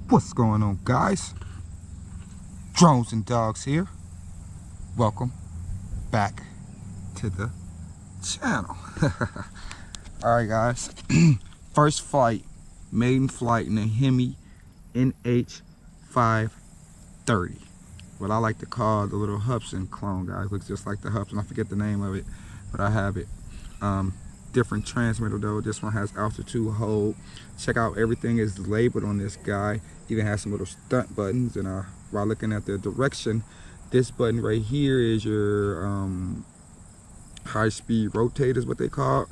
What's going on, guys? Drones and Dogs here. Welcome back to the channel. Alright, guys. First flight, maiden flight, Neheme NH530. What I like to call the little Hudson clone, guys. Looks just like the Hudson. I forget the name of it, but I have it. Different transmitter though. This one has altitude hold. Check out, everything is labeled on this guy. Even has some little stunt buttons. And while looking at the direction, this button right here is your high speed rotate is what they call it.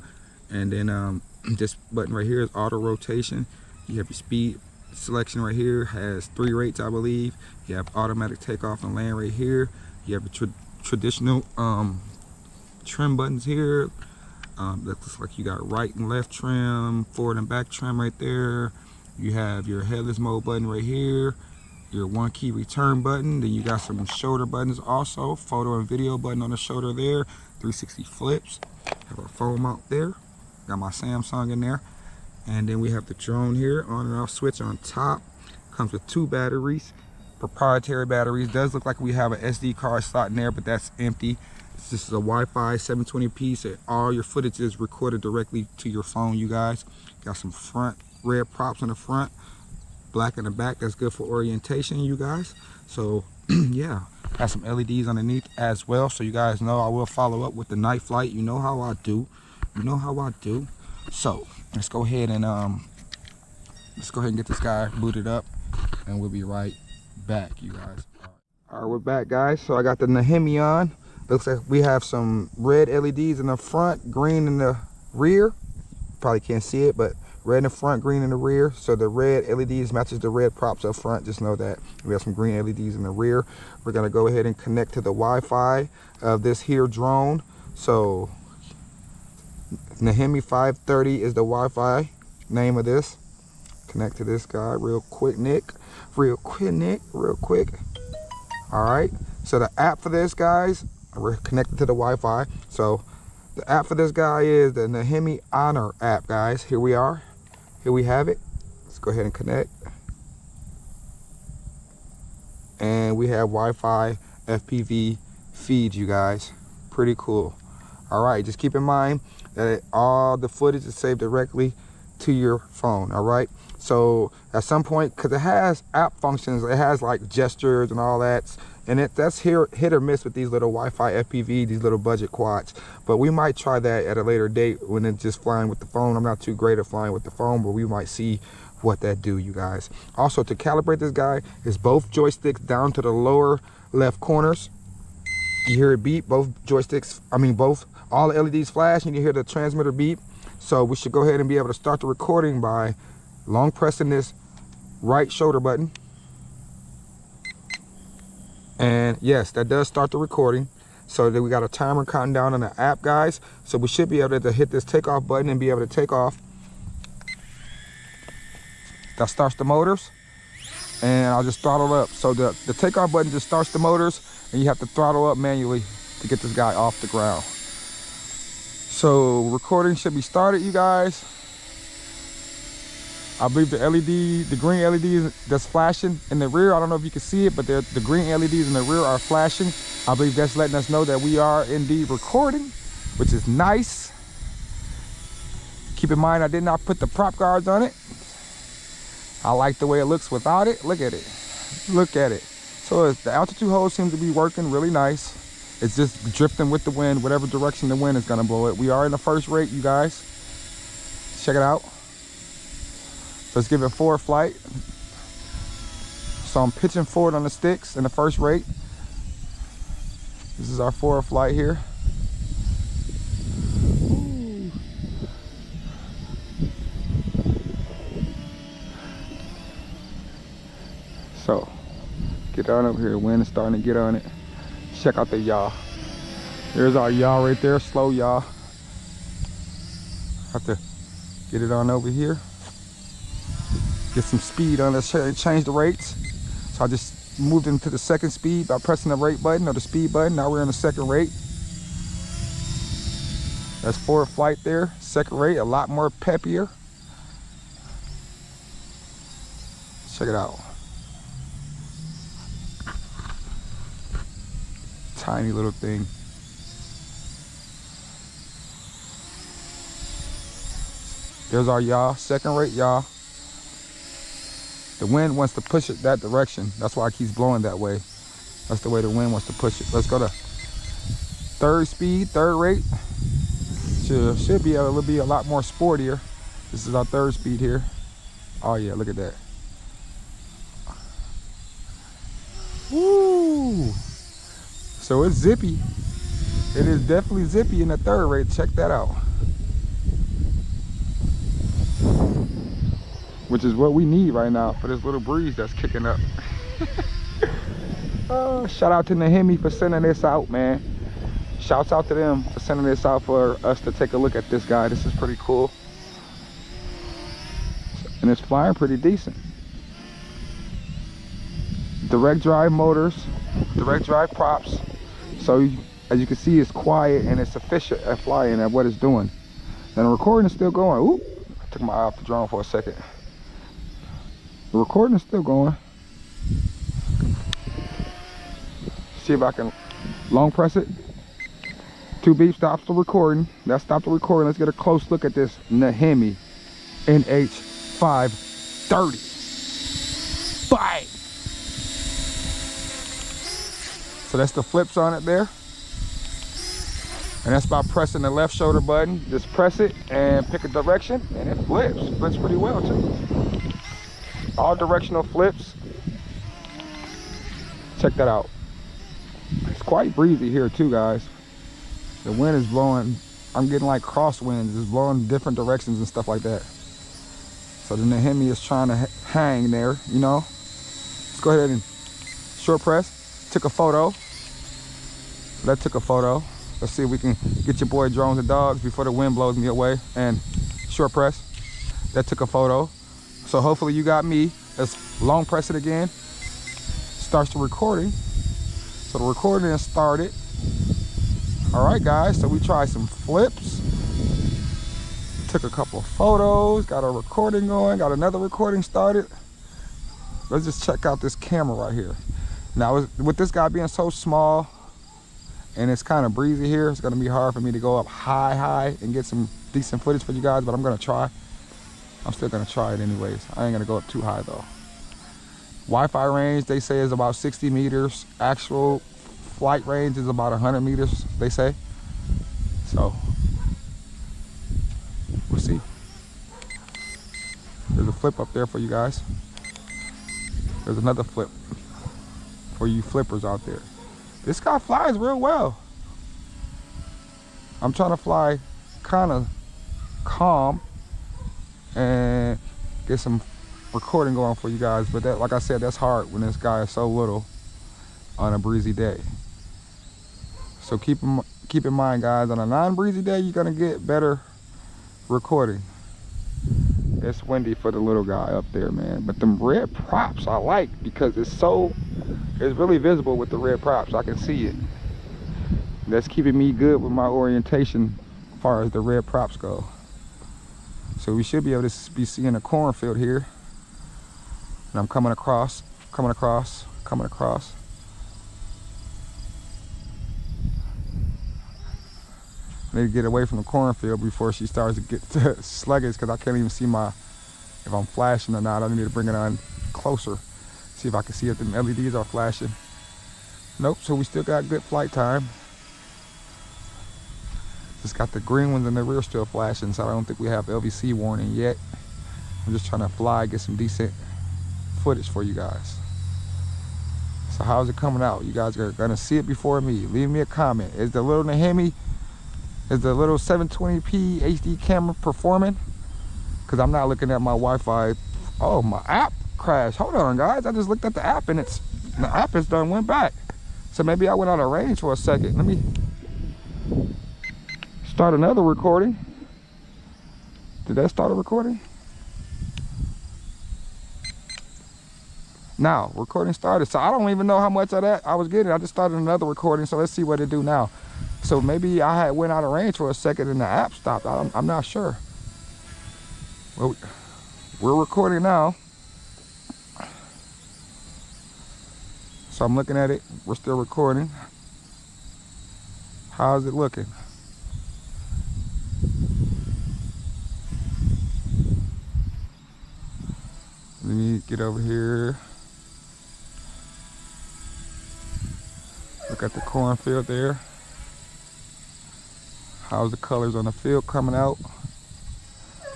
And then this button right here is auto rotation. You have your speed selection right here, has 3 rates, I believe. You have automatic takeoff and land right here. You have a traditional trim buttons here. That looks like you got right and left trim, forward and back trim right there. You have your headless mode button right here, your 1 key return button. Then you got some shoulder buttons also, photo and video button on the shoulder there, 360 flips. Have a phone mount there. Got my Samsung in there. And then we have the drone here, on and off switch on top. Comes with 2 batteries, proprietary batteries. Does look like we have an SD card slot in there, but that's empty. This is a Wi-Fi 720p, so all your footage is recorded directly to your phone, you guys. Got some front red props on the front, black in the back. That's good for orientation, you guys. So yeah, got some LEDs underneath as well, so you guys know I will follow up with the night flight. You know how I do. You know how I do. So let's go ahead and get this guy booted up, and we'll be right back, you guys. All right, we're back, guys. So I got the Neheme on. Looks like we have some red LEDs in the front, green in the rear. Probably can't see it, but red in the front, green in the rear. So the red LEDs matches the red props up front. Just know that. We have some green LEDs in the rear. We're gonna go ahead and connect to the Wi-Fi of this here drone. So Neheme 530 is the Wi-Fi name of this. Connect to this guy real quick, Nick. Real quick. All right. So the app for this, guys, we're connected to the Wi-Fi. So the app for this guy is the Neheme Honor app, guys. Here we are. Here we have it. Let's go ahead and connect. And we have Wi-Fi Fpv Feeds, you guys. Pretty cool. All right, just keep in mind that all the footage is saved directly to your phone. All right. So at some point, because it has app functions, it has like gestures and all that, and that's hit or miss with these little Wi-Fi FPV, these little budget quads. But we might try that at a later date when it's just flying with the phone. I'm not too great at flying with the phone, but we might see what that do, you guys. Also, to calibrate this guy is both joysticks down to the lower left corners. You hear it beep, both joysticks, all the LEDs flash, and you hear the transmitter beep. So we should go ahead and be able to start the recording by long pressing this right shoulder button. And yes, that does start the recording. So then we got a timer counting down on the app, guys. So we should be able to hit this takeoff button and be able to take off. That starts the motors. And I'll just throttle up. So the takeoff button just starts the motors, and you have to throttle up manually to get this guy off the ground. So recording should be started, you guys. I believe the green LED that's flashing in the rear, I don't know if you can see it, but the green LEDs in the rear are flashing. I believe that's letting us know that we are indeed recording, which is nice. Keep in mind, I did not put the prop guards on it. I like the way it looks without it. Look at it. Look at it. So the altitude hold seems to be working really nice. It's just drifting with the wind, whatever direction the wind is gonna blow it. We are in the first rate, you guys. Check it out. Let's give it forward flight. So I'm pitching forward on the sticks in the first rate. This is our forward flight here. Ooh. So get on over here. Wind is starting to get on it. Check out the yaw. There's our yaw right there, slow yaw. Have to get it on over here. Get some speed on this, change the rates. So I just moved into the second speed by pressing the rate button or the speed button. Now we're in the second rate. That's forward flight there, second rate, a lot more peppier. Check it out. tiny little thing. There's our yaw, second rate yaw. The wind wants to push it that direction. That's why it keeps blowing that way. That's the way the wind wants to push it. Let's go to third speed, third rate. Should be able to be a lot more sportier. This is our third speed here. Oh yeah, look at that. Woo! So it's zippy. It is definitely zippy in the third rate. Check that out. Which is what we need right now for this little breeze that's kicking up. Shout out to Neheme for sending this out, man. Shouts out to them for sending this out for us to take a look at this guy. This is pretty cool. And it's flying pretty decent. Direct drive motors, direct drive props. So as you can see, it's quiet and it's efficient at flying at what it's doing. And the recording is still going. Oop, I took my eye off the drone for a second. The recording is still going. See if I can long press it. 2 beeps stops the recording. That stopped the recording. Let's get a close look at this Neheme NH530. Bye. So that's the flips on it there. And that's by pressing the left shoulder button. Just press it and pick a direction and it flips. Flips pretty well too. All directional flips. Check that out. It's quite breezy here too, guys. The wind is blowing. I'm getting like crosswinds. It's blowing different directions and stuff like that. So the Neheme is trying to hang there, you know. Let's go ahead and short press. Took a photo. That took a photo. Let's see if we can get your boy drones and dogs before the wind blows me away. And short press. That took a photo. So hopefully you got me. Let's long press it again. Starts the recording. So the recording is started. All right, guys. So we tried some flips. Took a couple of photos. Got a recording going. Got another recording started. Let's just check out this camera right here. Now, with this guy being so small and it's kind of breezy here, it's going to be hard for me to go up high and get some decent footage for you guys, but I'm going to try. I'm still going to try it anyways. I ain't going to go up too high though. Wi-Fi range, they say, is about 60 meters. Actual flight range is about 100 meters, they say. So, we'll see. There's a flip up there for you guys. There's another flip for you flippers out there. This guy flies real well. I'm trying to fly kind of calm and get some recording going for you guys, but that, like I said, that's hard when this guy is so little on a breezy day. So keep in mind, guys, on a non-breezy day, you're gonna get better recording. It's windy for the little guy up there, man. But them red props I like because it's really visible with the red props. I can see it. That's keeping me good with my orientation as far as the red props go. So we should be able to be seeing a cornfield here. And I'm coming across. I need to get away from the cornfield before she starts to get sluggish, because I can't even see if I'm flashing or not. I need to bring it on closer. See if I can see if the LEDs are flashing. Nope, so we still got good flight time. Just got the green ones in the rear still flashing, so I don't think we have LVC warning yet. I'm just trying to fly, get some decent footage for you guys. So how's it coming out? You guys are gonna see it before me. Leave me a comment. Is the little Neheme, is the little 720p HD camera performing? Because I'm not looking at my Wi-Fi. Oh, my app crashed. Hold on, guys. I just looked at the app and the app has done went back. So maybe I went out of range for a second. Let me start another recording. Did that start a recording? Now, recording started. So I don't even know how much of that I was getting. I just started another recording. So let's see what it do now. So maybe I had went out of range for a second and the app stopped. I'm not sure. Well, we're recording now. So I'm looking at it. We're still recording. How's it looking? Let me get over here. Look at the cornfield there. How's the colors on the field coming out?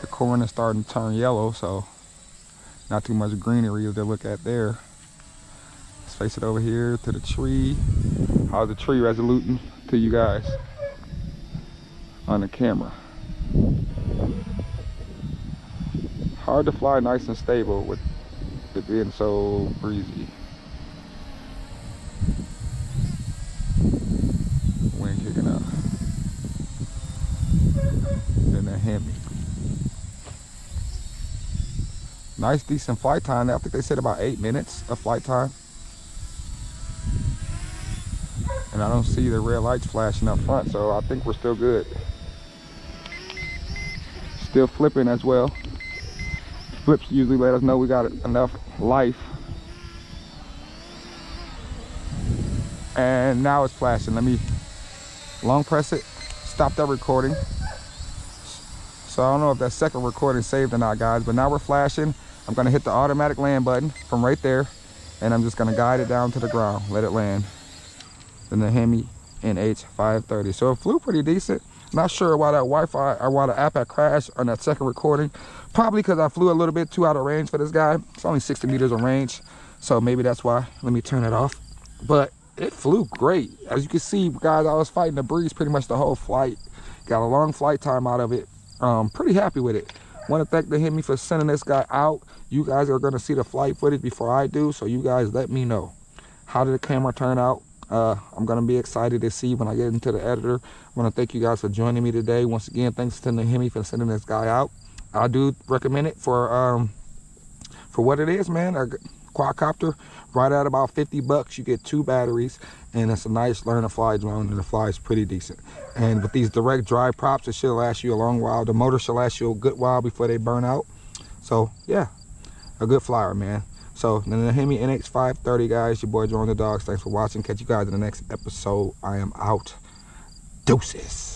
The corn is starting to turn yellow, so not too much greenery to look at there. Let's face it over here to the tree. How's the tree resoluting to you guys on the camera? Hard to fly nice and stable with it being so breezy. Wind kicking up. Then the Hemi. Nice decent flight time. I think they said about 8 minutes of flight time. And I don't see the red lights flashing up front, so I think we're still good. Still flipping as well. Flips usually let us know we got enough life. And now it's flashing. Let me long press it, stop that recording. So I don't know if that second recording saved or not, guys, but now we're flashing. I'm gonna hit the automatic land button from right there, and I'm just gonna guide it down to the ground, let it land. Then the Neheme NH530. So it flew pretty decent. Not sure why that Wi-Fi or why the app had crashed on that second recording. Probably because I flew a little bit too out of range for this guy. It's only 60 meters of range, so maybe that's why. Let me turn it off. But it flew great. As you can see, guys, I was fighting the breeze pretty much the whole flight. Got a long flight time out of it. Pretty happy with it. Want to thank the Neheme for sending this guy out. You guys are going to see the flight footage before I do, so you guys let me know. How did the camera turn out? I'm going to be excited to see when I get into the editor. I want to thank you guys for joining me today. Once again, thanks to the Neheme for sending this guy out. I do recommend it for what it is, man. A quadcopter, right at about 50 bucks. You get 2 batteries, and it's a nice learn to fly drone, and the fly is pretty decent. And with these direct drive props, it should last you a long while. The motor should last you a good while before they burn out. So yeah, a good flyer, man. So the Neheme NH530, guys, your boy Joe the Dogs. Thanks for watching. Catch you guys in the next episode. I am out. Deuces.